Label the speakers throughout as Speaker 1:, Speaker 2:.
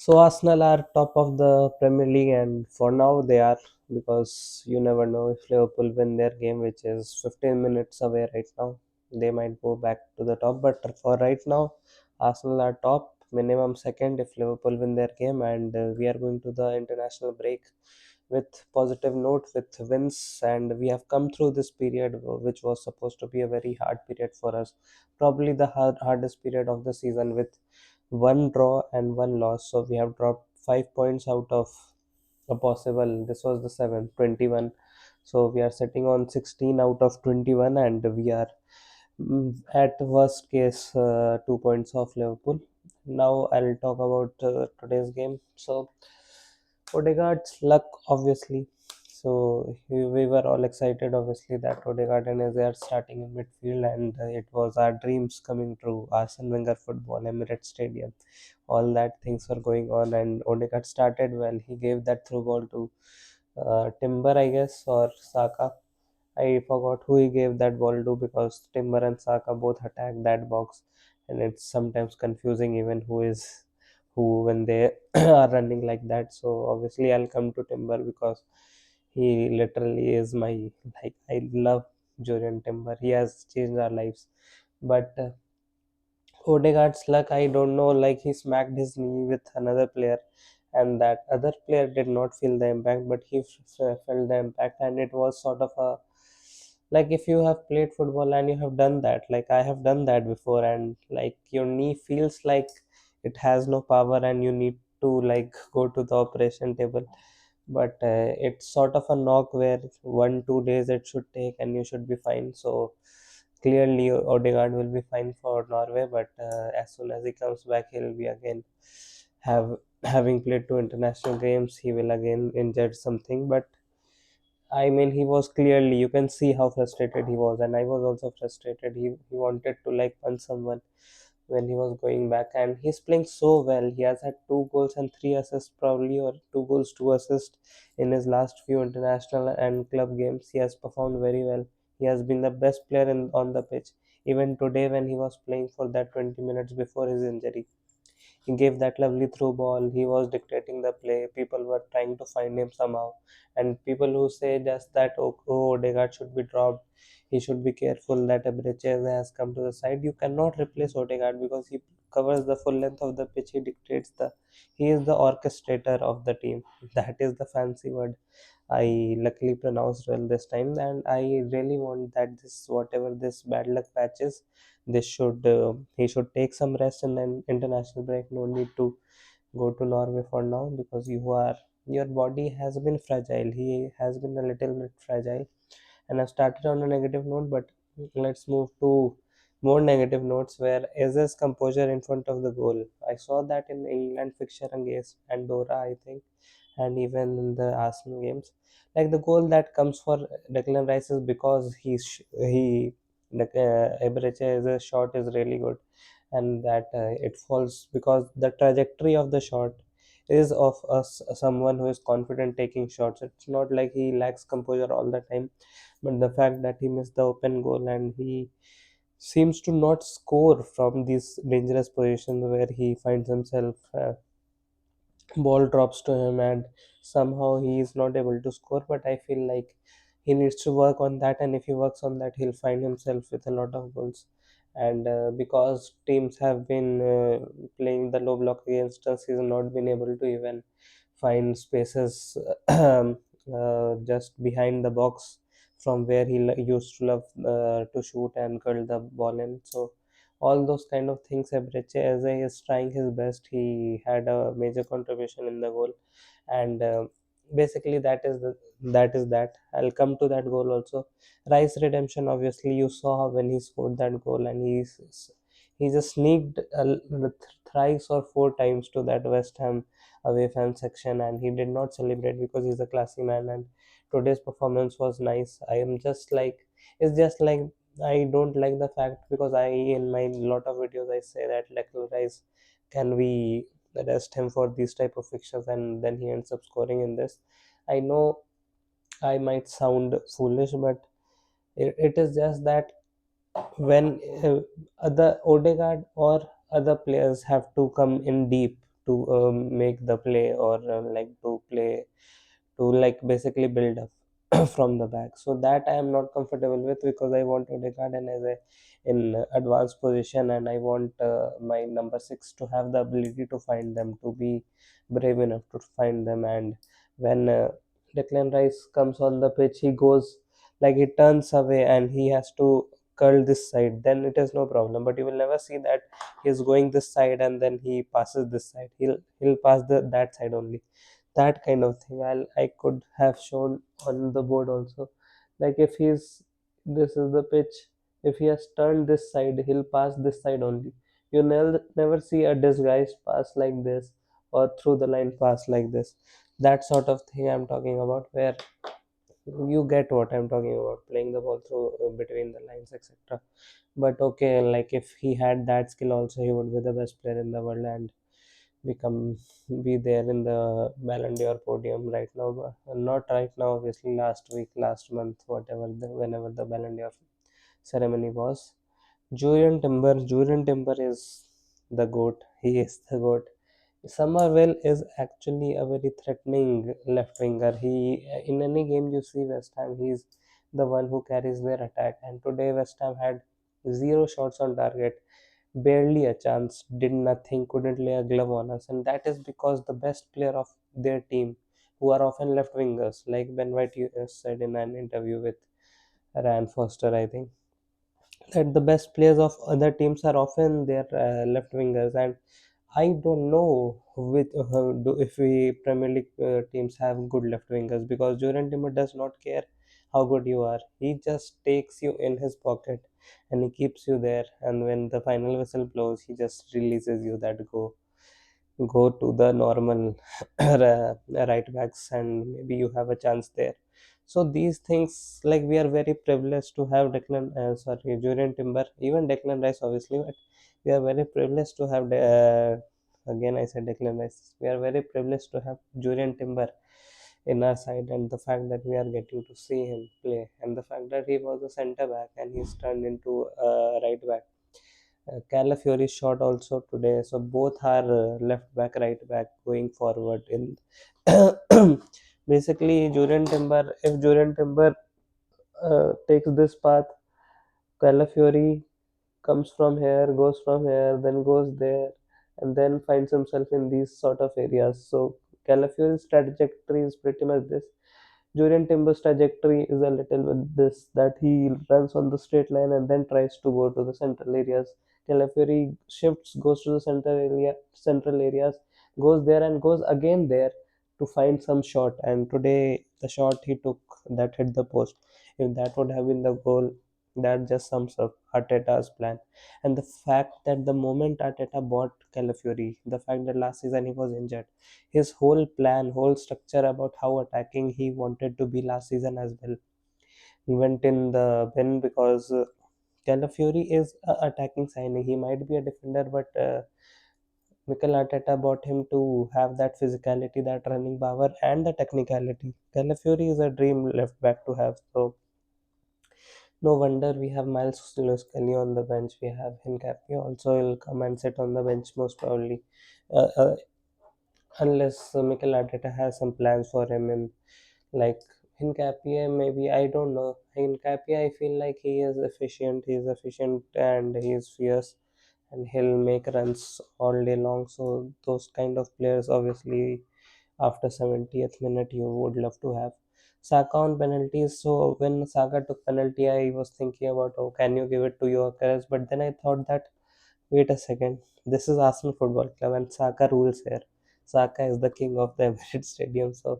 Speaker 1: So Arsenal are top of the Premier League, and for now they are, because you never know if Liverpool win their game, which is 15 minutes away right now. They might go back to the top, but for right now, Arsenal are top, minimum second if Liverpool win their game, and we are going to the international break with positive note with wins, and we have come through this period which was supposed to be a very hard period for us, probably the hardest period of the season with one draw and one loss. So we have dropped 5 points out of a possible. This was the seventh, 21. So we are sitting on 16 out of 21, and we are at worst case 2 points off Liverpool. Now I'll talk about today's game. So Odegaard's luck, obviously. So we were all excited, obviously, that Odegaard and Eze are starting in midfield, and it was our dreams coming true. Arsene Wenger football, Emirates Stadium, all that things were going on, and Odegaard started well. He gave that through ball to Timber, I guess, or Saka. I forgot who he gave that ball to, because Timber and Saka both attack that box, and it's sometimes confusing even who is who when they are running like that. So obviously, I'll come to Timber because he literally is my, like, I love Julian Timber. He has changed our lives. But Odegaard's luck, I don't know, like he smacked his knee with another player, and that other player did not feel the impact, but he felt the impact, and it was sort of a, like, if you have played football and you have done that, like I have done that before, and like your knee feels like it has no power and you need to like go to the operation table, but it's sort of a knock where 1 2 days it should take and you should be fine. So clearly Odegaard will be fine for Norway, but as soon as he comes back, he'll be again have having played two international games, he will again injured something. But I mean, he was clearly, you can see how frustrated he was, and I was also frustrated. He wanted to like punch someone when he was going back, and he's playing so well. He has had 2 goals and 3 assists, probably, or 2 goals, 2 assists in his last few international and club games. He has performed very well. He has been the best player on the pitch. Even today, when he was playing for that 20 minutes before his injury, he gave that lovely through ball. He was dictating the play. People were trying to find him somehow. And people who say just that, oh, Odegaard should be dropped, he should be careful that Abreches has come to the side. You cannot replace Odegaard because he covers the full length of the pitch. He dictates he is the orchestrator of the team. That is the fancy word I luckily pronounced well this time, and I really want that this whatever this bad luck patch is, this should he should take some rest and then international break. No need to go to Norway for now, because your body has been fragile. He has been a little bit fragile, and I've started on a negative note, but let's move to more negative notes where Eze's composure in front of the goal. I saw that in England fixture against Andorra, I think, and even in the Arsenal games. Like the goal that comes for Declan Rice is because Ebereche's shot is really good, and that it falls because the trajectory of the shot is of someone who is confident taking shots. It's not like he lacks composure all the time, but the fact that he missed the open goal and he seems to not score from these dangerous positions where he finds himself, ball drops to him and somehow he is not able to score. But I feel like he needs to work on that, and if he works on that, he'll find himself with a lot of goals. And because teams have been playing the low block against us, he's not been able to even find spaces just behind the box from where he used to love to shoot and curl the ball in. So all those kind of things, Ebreche Eze is trying his best. He had a major contribution in the goal, and basically that is that. I'll come to that goal also. Rice redemption, obviously, you saw when he scored that goal, and he just sneaked thrice or four times to that West Ham away fan section, and he did not celebrate because he's a classy man. And today's performance was nice. I am just like, it's just like, I don't like the fact, because I in my lot of videos I say that Declan Rice, can we arrest him for these type of fixtures, and then he ends up scoring in this. I know I might sound foolish, but it is just that when other Odegaard or other players have to come in deep to make the play, or like to play, to like basically build up from the back. So that I am not comfortable with, because I want Odegaard and as a in advanced position, and I want my number six to have the ability to find them, to be brave enough to find them. And when Declan Rice comes on the pitch, he goes like he turns away and he has to curl this side, then it is no problem. But you will never see that he's going this side and then he passes this side. He'll pass that side only. That kind of thing I could have shown on the board also. Like if he's this is the pitch, if he has turned this side, he'll pass this side only. You never see a disguised pass like this, or through the line pass like this. That sort of thing I'm talking about, where you get what I'm talking about, playing the ball through between the lines, etc. But okay, like if he had that skill also, he would be the best player in the world and become be there in the Ballon d'Or podium right now. But not right now, obviously. Last week, last month, whatever, whenever the Ballon d'Or ceremony was. Julian Timber is the goat. He is the goat. Somerville is actually a very threatening left winger. He in any game you see West Ham, he's the one who carries their attack. And today West Ham had zero shots on target, barely a chance, did nothing, couldn't lay a glove on us, and that is because the best player of their team, who are often left wingers, like Ben White said in an interview with Ryan Foster, I think, that the best players of other teams are often their left wingers. And I don't know if we Premier League teams have good left wingers, because Jordan Timber does not care how good you are. He just takes you in his pocket and he keeps you there. And when the final whistle blows, he just releases you that go to the normal right backs, and maybe you have a chance there. So these things, like we are very privileged to have Julian Timber, even Declan Rice, obviously, but we are very privileged to have again I said Declan Rice. We are very privileged to have Julian Timber in our side, and the fact that we are getting to see him play, and the fact that he was a centre back and he's turned into a right back. Calafiori shot also today. So both are left back, right back going forward. In basically, if Julian Timber takes this path, Calafiori comes from here, goes from here, then goes there, and then finds himself in these sort of areas. So Calafiori's trajectory is pretty much this. Julian Timber's trajectory is a little bit this, that he runs on the straight line and then tries to go to the central areas. Calafiori shifts, goes to the central areas, goes there and goes again there to find some shot. And today the shot he took that hit the post. If that would have been the goal, that just sums up Arteta's plan. And the fact that the moment Arteta bought Calafiori, the fact that last season he was injured, his whole plan, whole structure about how attacking he wanted to be last season as well, he went in the bin, because Calafiori is a attacking signing. He might be a defender, but Mikel Arteta bought him to have that physicality, that running power, and the technicality. Calafiori is a dream left back to have. So no wonder we have Miles Lewis Kelly on the bench. We have Hincapie also will come and sit on the bench most probably. Unless Mikel Arteta has some plans for him in, like, Hincapie, maybe, I don't know. Hincapie, I feel like he's efficient and he's fierce, and he'll make runs all day long. So those kind of players, obviously, after 70th minute, you would love to have. Saka on penalties. So when Saka took penalty, I was thinking about, oh, can you give it to your Carres? But then I thought that, wait a second, this is Arsenal Football Club and Saka rules here. Saka is the king of the Emirates Stadium, so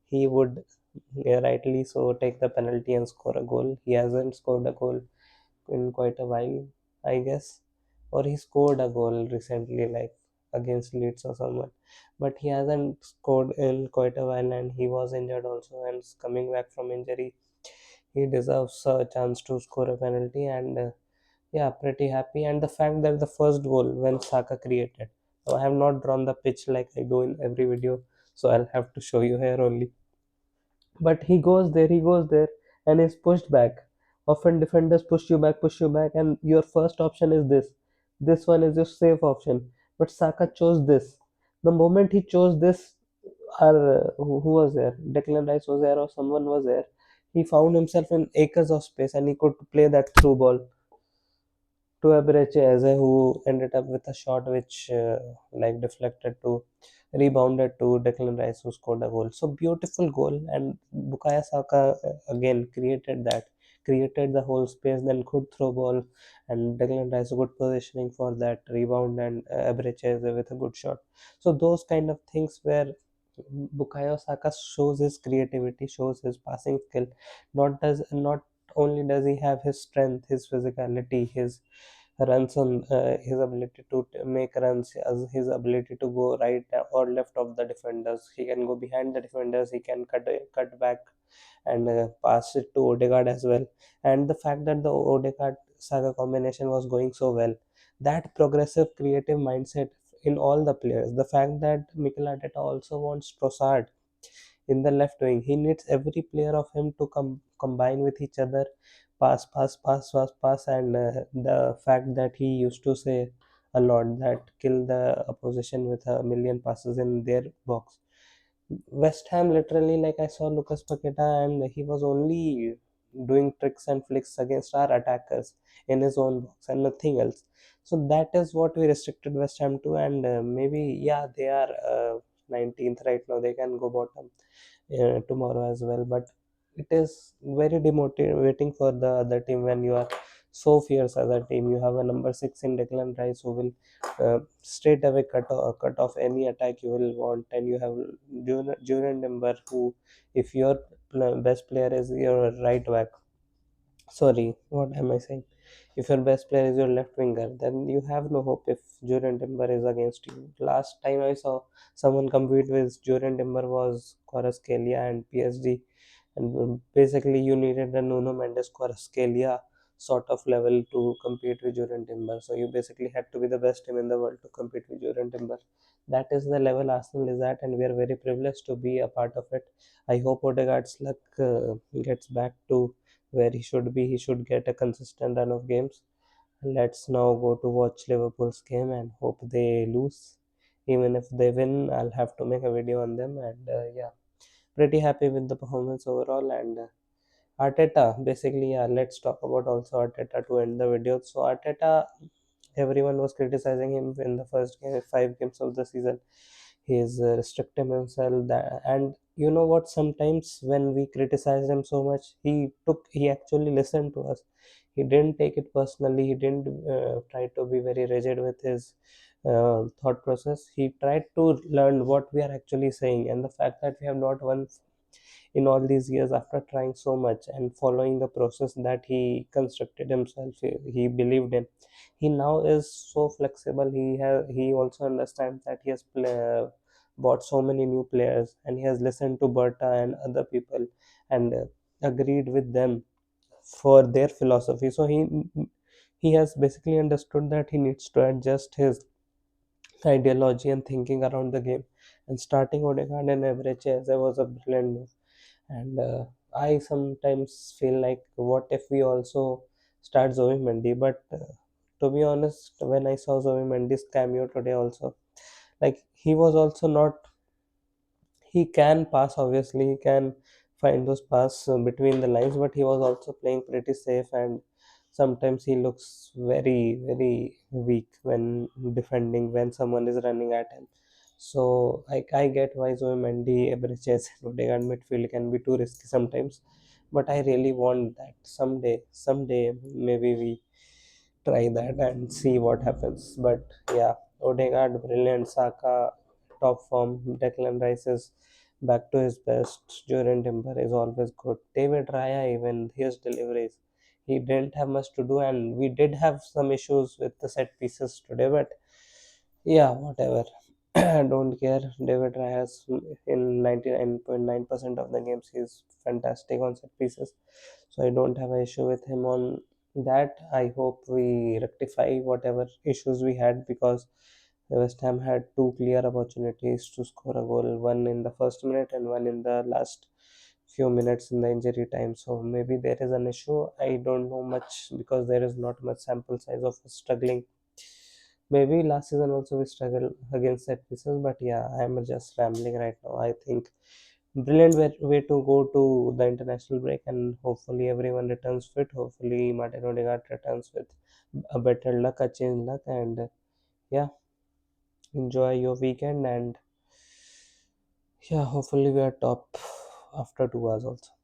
Speaker 1: he would, yeah, rightly so, take the penalty and score a goal. He hasn't scored a goal in quite a while, I guess, or he scored a goal recently, like against Leeds or someone, but he hasn't scored in quite a while, and he was injured also and is coming back from injury. He deserves a chance to score a penalty, and yeah, pretty happy. And the fact that the first goal when Saka created, so I have not drawn the pitch like I do in every video, so I'll have to show you here only. But he goes there, and is pushed back. Often defenders push you back, and your first option is this. This one is your safe option. But Saka chose this. The moment he chose this, who was there? Declan Rice was there, or someone was there. He found himself in acres of space, and he could play that through ball to Eze, who ended up with a shot which like deflected to rebounded to Declan Rice, who scored a goal. So beautiful goal, and Bukayo Saka again created the whole space, then could throw ball, and Declan Rice good positioning for that rebound, and Eze with a good shot. So those kind of things where Bukayo Saka shows his creativity, shows his passing skill. Not only does he have his strength, his physicality, his runs on his ability to make runs, as his ability to go right or left of the defenders. He can go behind the defenders. He can cut back and pass it to Odegaard as well. And the fact that the Odegaard Saga combination was going so well, that progressive creative mindset in all the players. The fact that Mikel Arteta also wants Trossard in the left wing. He needs every player of him to combine with each other, pass, and the fact that he used to say a lot that kill the opposition with a million passes in their box. West Ham literally, like I saw Lucas Paqueta, and he was only doing tricks and flicks against our attackers in his own box and nothing else. So that is what we restricted West Ham to, and maybe yeah, they are 19th right now. They can go bottom tomorrow as well. But it is very demotivating for the other team when you are so fierce as a team. You have a number six in Declan Rice who will straight away cut off any attack you will want, and you have Julian Timber who, if your best player is your right back, sorry, what am I saying? If your best player is your left winger, then you have no hope if Julian Timber is against you. Last time I saw someone compete with Julian Timber was Kvaratskhelia and PSG, and basically you needed a Nuno Mendes Kvaratskhelia sort of level to compete with Julian Timber. So you basically had to be the best team in the world to compete with Julian Timber. That is the level Arsenal is at, and we are very privileged to be a part of it. I hope Odegaard's luck gets back to where he should be. He should get a consistent run of games. Let's now go to watch Liverpool's game and hope they lose. Even if they win, I'll have to make a video on them. And yeah, pretty happy with the performance overall. And Arteta, basically, yeah, let's talk about also Arteta to end the video. So Arteta, everyone was criticizing him in the first game, 5 games of the season. He's restricting himself, and you know what? Sometimes when we criticize him so much, he actually listened to us. He didn't take it personally. He didn't try to be very rigid with his thought process. He tried to learn what we are actually saying, and the fact that we have not won in all these years after trying so much and following the process that he constructed himself, he believed in, he now is so flexible. He also understands that he has bought so many new players, and he has listened to Berta and other people, and agreed with them for their philosophy. So he has basically understood that he needs to adjust his ideology and thinking around the game, and starting Odegaard and Evreche was a brilliant move. And I sometimes feel like, what if we also start Zoe Mendy? But to be honest, when I saw Zoe Mendy's cameo today, also, like, he was also not, he can pass, obviously he can find those pass between the lines, but he was also playing pretty safe, and sometimes he looks very weak when defending, when someone is running at him. So I get why Zoe Mendy, Ebreches, and Odegaard midfield can be too risky sometimes, but I really want that someday maybe we try that and see what happens. But yeah, Odegaard brilliant, Saka top form, Declan Rice is back to his best, Jordan Timber is always good. David Raya, even his deliveries, he didn't have much to do, and we did have some issues with the set pieces today, but yeah, whatever. I don't care. David Raya in 99.9% of the games he's fantastic on set pieces, so I don't have an issue with him on that. I hope we rectify whatever issues we had, because West Ham had two clear opportunities to score a goal, one in the first minute and one in the last few minutes in the injury time. So maybe there is an issue. I don't know much because there is not much sample size of struggling Maybe last season also we struggled against set pieces, but yeah, I'm just rambling right now. I think brilliant way to go to the international break, and hopefully everyone returns fit. Hopefully Martin Odegaard returns with a better luck, a change luck, and yeah, enjoy your weekend, and yeah, hopefully we are top after 2 hours also.